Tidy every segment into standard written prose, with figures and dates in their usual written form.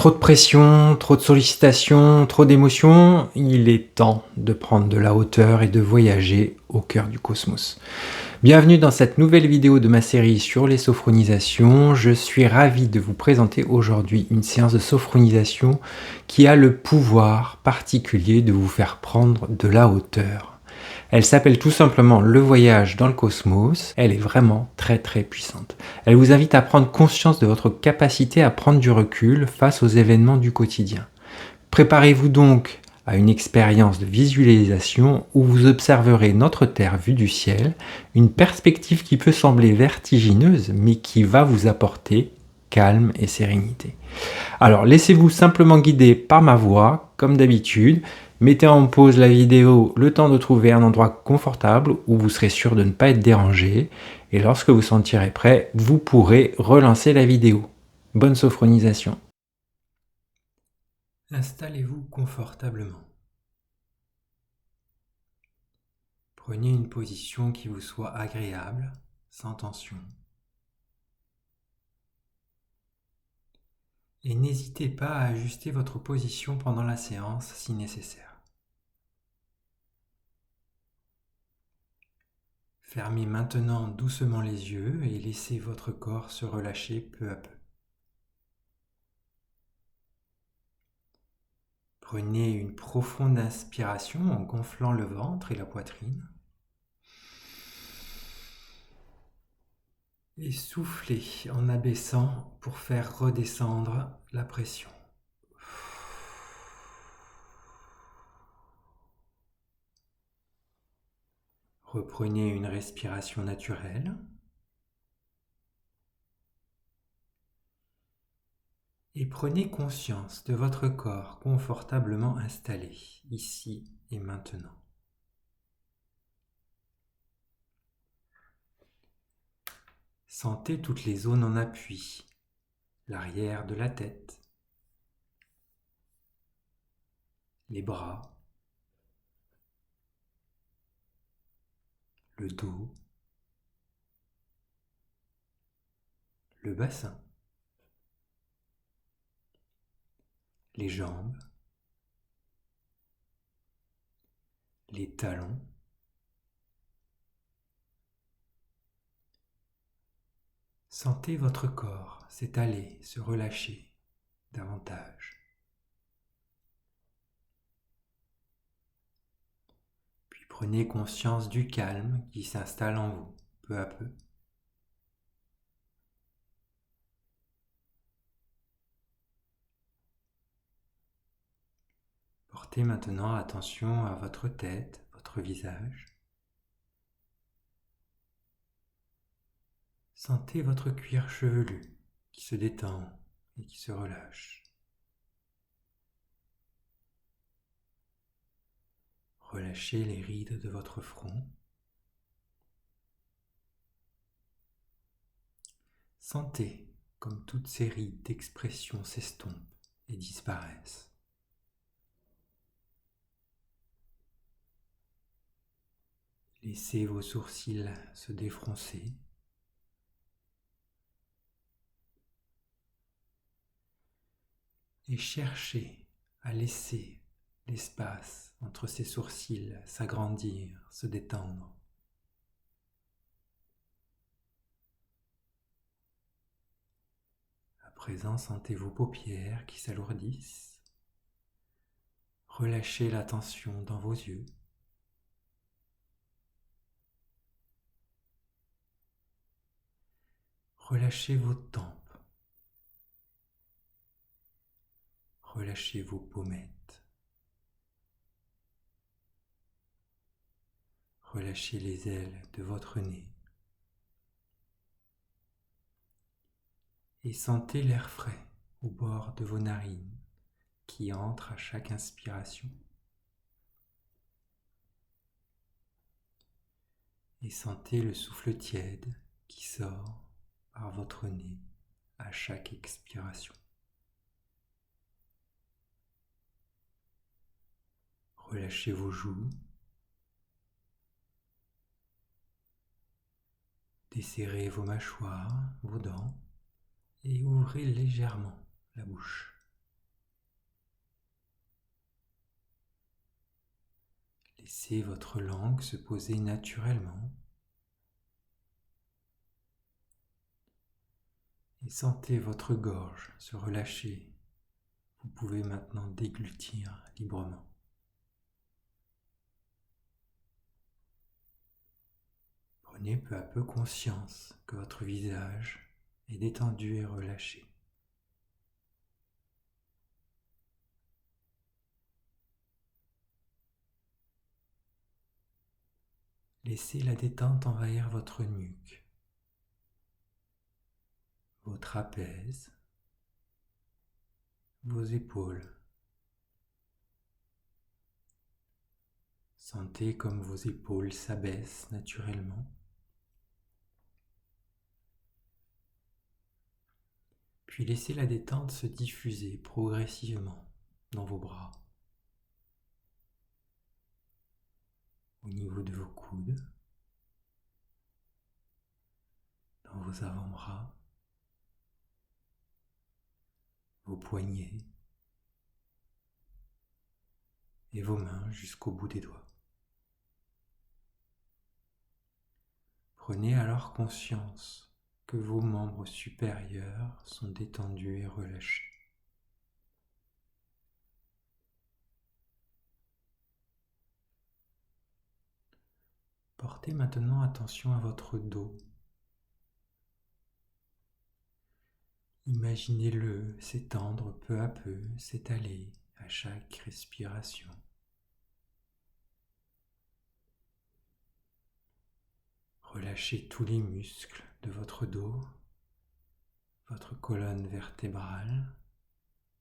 Trop de pression, trop de sollicitations, trop d'émotions, il est temps de prendre de la hauteur et de voyager au cœur du cosmos. Bienvenue dans cette nouvelle vidéo de ma série sur les sophronisations. Je suis ravi de vous présenter aujourd'hui une séance de sophronisation qui a le pouvoir particulier de vous faire prendre de la hauteur. Elle s'appelle tout simplement le voyage dans le cosmos. Elle est vraiment très puissante. Elle vous invite à prendre conscience de votre capacité à prendre du recul face aux événements du quotidien. Préparez-vous donc à une expérience de visualisation où vous observerez notre Terre vue du ciel, une perspective qui peut sembler vertigineuse mais qui va vous apporter calme et sérénité. Alors laissez-vous simplement guider par ma voix, comme d'habitude. Mettez en pause la vidéo le temps de trouver un endroit confortable où vous serez sûr de ne pas être dérangé. Et lorsque vous sentirez prêt, vous pourrez relancer la vidéo. Bonne sophronisation. Installez-vous confortablement. Prenez une position qui vous soit agréable, sans tension. Et n'hésitez pas à ajuster votre position pendant la séance si nécessaire. Fermez maintenant doucement les yeux et laissez votre corps se relâcher peu à peu. Prenez une profonde inspiration en gonflant le ventre et la poitrine. Et soufflez en abaissant pour faire redescendre la pression. Reprenez une respiration naturelle. Et prenez conscience de votre corps confortablement installé, ici et maintenant. Sentez toutes les zones en appui, l'arrière de la tête, les bras, le dos, le bassin, les jambes, les talons, sentez votre corps s'étaler, se relâcher davantage. Puis prenez conscience du calme qui s'installe en vous, peu à peu. Portez maintenant attention à votre tête, votre visage. Sentez votre cuir chevelu qui se détend et qui se relâche. Relâchez les rides de votre front. Sentez comme toutes ces rides d'expression s'estompent et disparaissent. Laissez vos sourcils se défroncer. Et cherchez à laisser l'espace entre ces sourcils s'agrandir, se détendre. À présent, sentez vos paupières qui s'alourdissent. Relâchez la tension dans vos yeux. Relâchez vos tempes. Relâchez vos pommettes. Relâchez les ailes de votre nez. Et sentez l'air frais au bord de vos narines qui entre à chaque inspiration. Et sentez le souffle tiède qui sort par votre nez à chaque expiration. Relâchez vos joues. Desserrez vos mâchoires, vos dents et ouvrez légèrement la bouche. Laissez votre langue se poser naturellement et sentez votre gorge se relâcher. Vous pouvez maintenant déglutir librement. Prenez peu à peu conscience que votre visage est détendu et relâché. Laissez la détente envahir votre nuque, vos trapèzes, vos épaules. Sentez comme vos épaules s'abaissent naturellement. Puis laissez la détente se diffuser progressivement dans vos bras, au niveau de vos coudes, dans vos avant-bras, vos poignets et vos mains jusqu'au bout des doigts. Prenez alors conscience que vos membres supérieurs sont détendus et relâchés. Portez maintenant attention à votre dos. Imaginez-le s'étendre peu à peu, s'étaler à chaque respiration. Relâchez tous les muscles de votre dos, votre colonne vertébrale,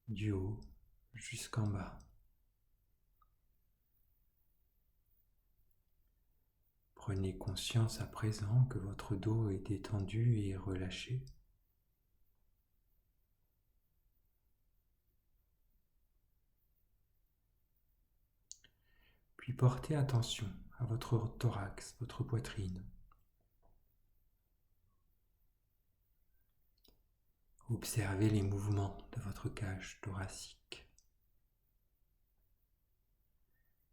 du haut jusqu'en bas. Prenez conscience à présent que votre dos est détendu et relâché. Puis portez attention à votre thorax, votre poitrine. Observez les mouvements de votre cage thoracique.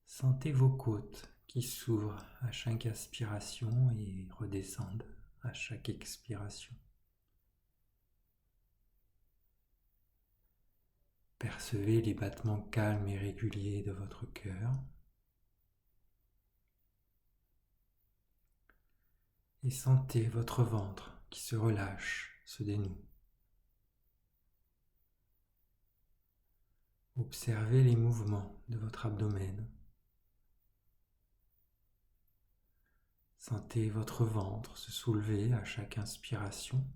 Sentez vos côtes qui s'ouvrent à chaque inspiration et redescendent à chaque expiration. Percevez les battements calmes et réguliers de votre cœur. Et sentez votre ventre qui se relâche, se dénoue. Observez les mouvements de votre abdomen. Sentez votre ventre se soulever à chaque inspiration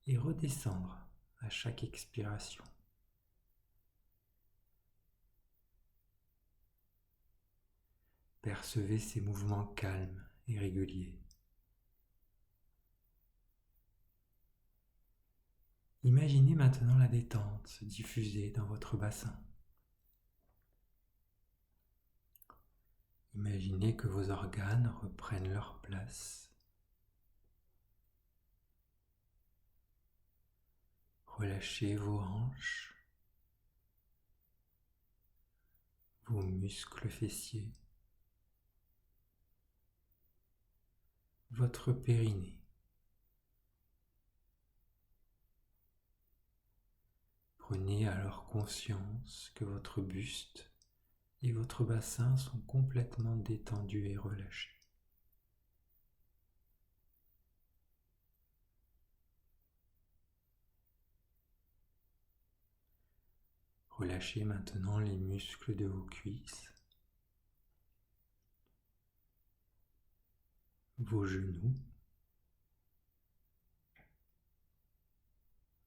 et redescendre à chaque expiration. Percevez ces mouvements calmes et réguliers. Imaginez maintenant la détente se diffuser dans votre bassin. Imaginez que vos organes reprennent leur place. Relâchez vos hanches, vos muscles fessiers, votre périnée. Prenez alors conscience que votre buste et votre bassin sont complètement détendus et relâchés. Relâchez maintenant les muscles de vos cuisses, vos genoux,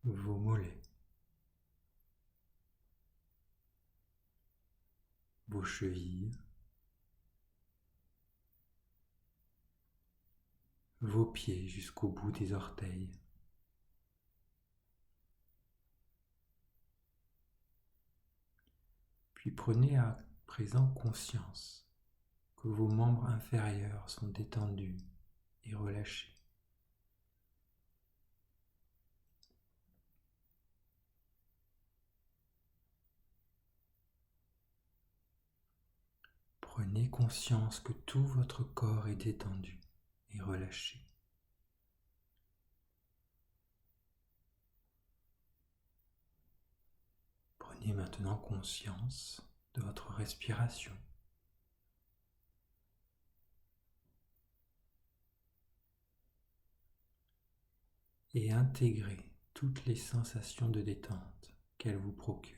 vos mollets, vos chevilles, vos pieds jusqu'au bout des orteils. Puis prenez à présent conscience que vos membres inférieurs sont détendus et relâchés. Prenez Prenez conscience que tout votre corps est détendu et relâché. Prenez maintenant conscience de votre respiration. Et intégrez toutes les sensations de détente qu'elle vous procure.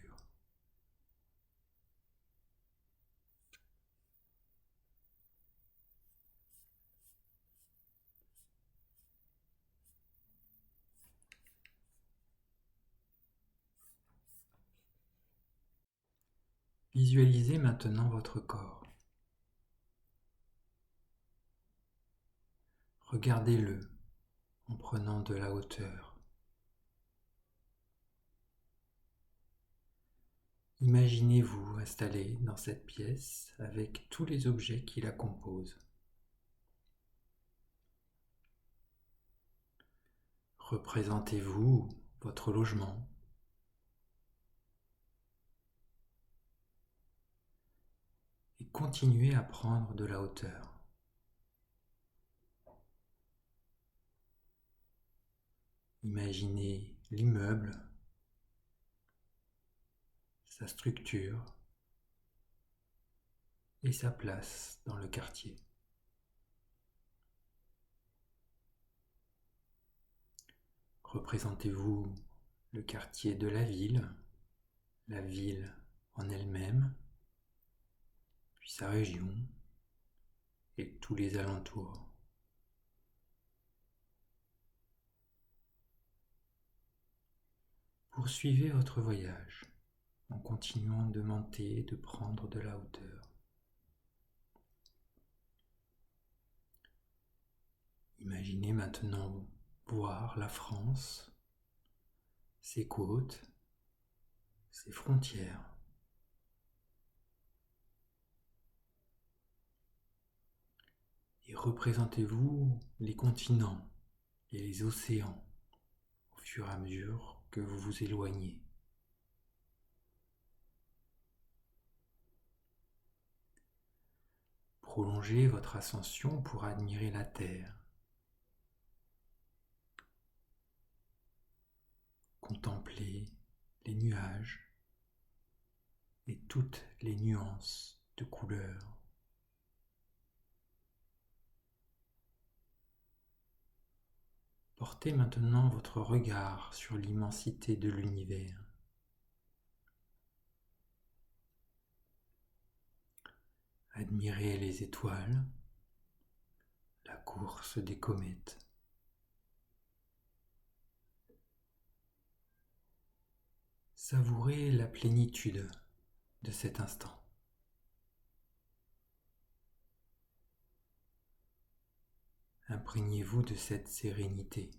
Visualisez maintenant votre corps. Regardez-le en prenant de la hauteur. Imaginez-vous installé dans cette pièce avec tous les objets qui la composent. Représentez-vous votre logement. Et continuez à prendre de la hauteur. Imaginez l'immeuble, sa structure et sa place dans le quartier. Représentez-vous le quartier de la ville en elle-même, puis sa région et tous les alentours. Poursuivez votre voyage en continuant de monter et de prendre de la hauteur. Imaginez maintenant voir la France, ses côtes, ses frontières. Et représentez-vous les continents et les océans au fur et à mesure que vous vous éloignez. Prolongez votre ascension pour admirer la Terre. Contemplez les nuages et toutes les nuances de couleurs. Portez maintenant votre regard sur l'immensité de l'univers. Admirez les étoiles, la course des comètes. Savourez la plénitude de cet instant. Imprégnez-vous de cette sérénité.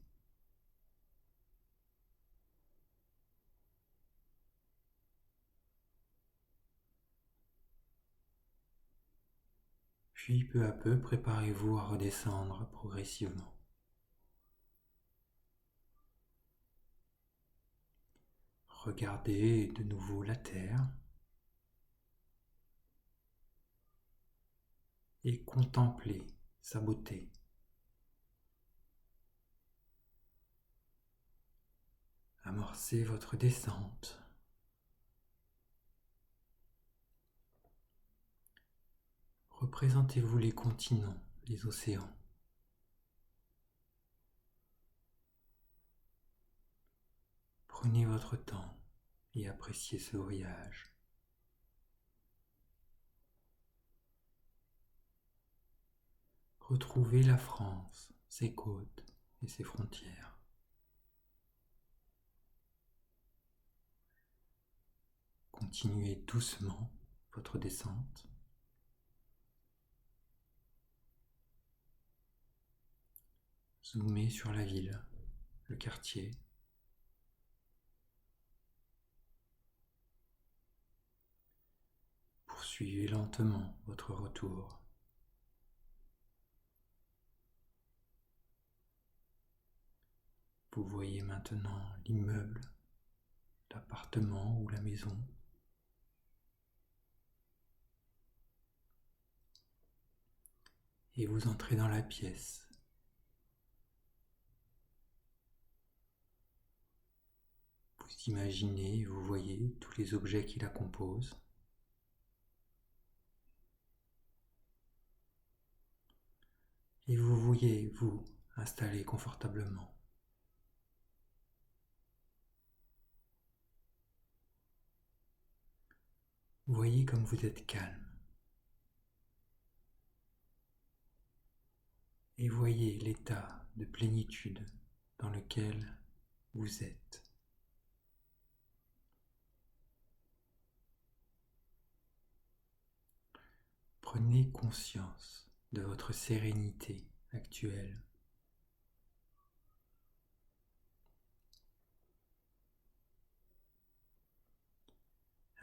Puis peu à peu, préparez-vous à redescendre progressivement. Regardez de nouveau la Terre et contemplez sa beauté. Amorcez votre descente. Représentez-vous les continents, les océans. Prenez votre temps et appréciez ce voyage. Retrouvez la France, ses côtes et ses frontières. Continuez doucement votre descente. Zoomez sur la ville, le quartier. Poursuivez lentement votre retour. Vous voyez maintenant l'immeuble, l'appartement ou la maison. et vous entrez dans la pièce. Vous imaginez, vous voyez tous les objets qui la composent. Et vous voyez, vous, installé confortablement. Vous voyez comme vous êtes calme. Et voyez l'état de plénitude dans lequel vous êtes. Prenez conscience de votre sérénité actuelle.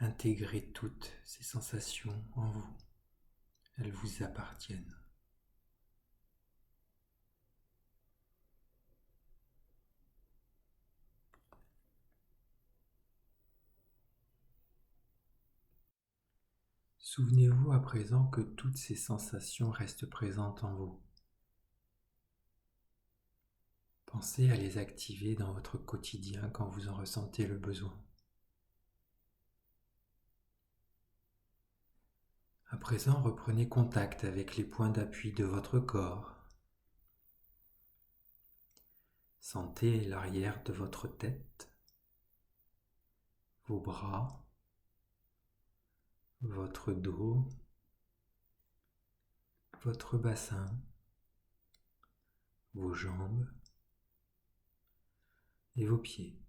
Intégrez toutes ces sensations en vous. Elles vous appartiennent. Souvenez-vous à présent que toutes ces sensations restent présentes en vous. Pensez à les activer dans votre quotidien quand vous en ressentez le besoin. À présent, reprenez contact avec les points d'appui de votre corps. Sentez l'arrière de votre tête, vos bras, votre dos, votre bassin, vos jambes et vos pieds.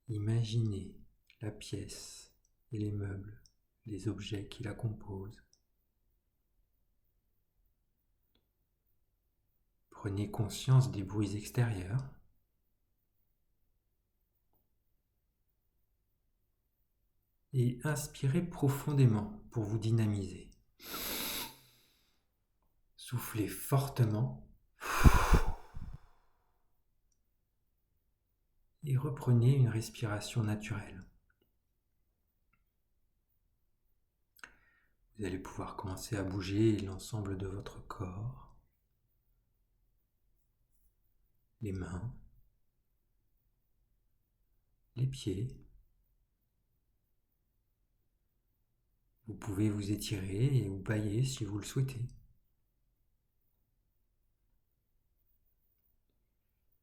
Imaginez la pièce et les meubles, les objets qui la composent. Prenez conscience des bruits extérieurs. Et inspirez profondément pour vous dynamiser. Soufflez fortement et reprenez une respiration naturelle. Vous allez pouvoir commencer à bouger l'ensemble de votre corps, les mains, les pieds. Vous pouvez vous étirer et vous bailler si vous le souhaitez.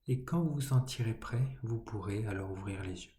Et quand vous vous sentirez prêt, vous pourrez alors ouvrir les yeux.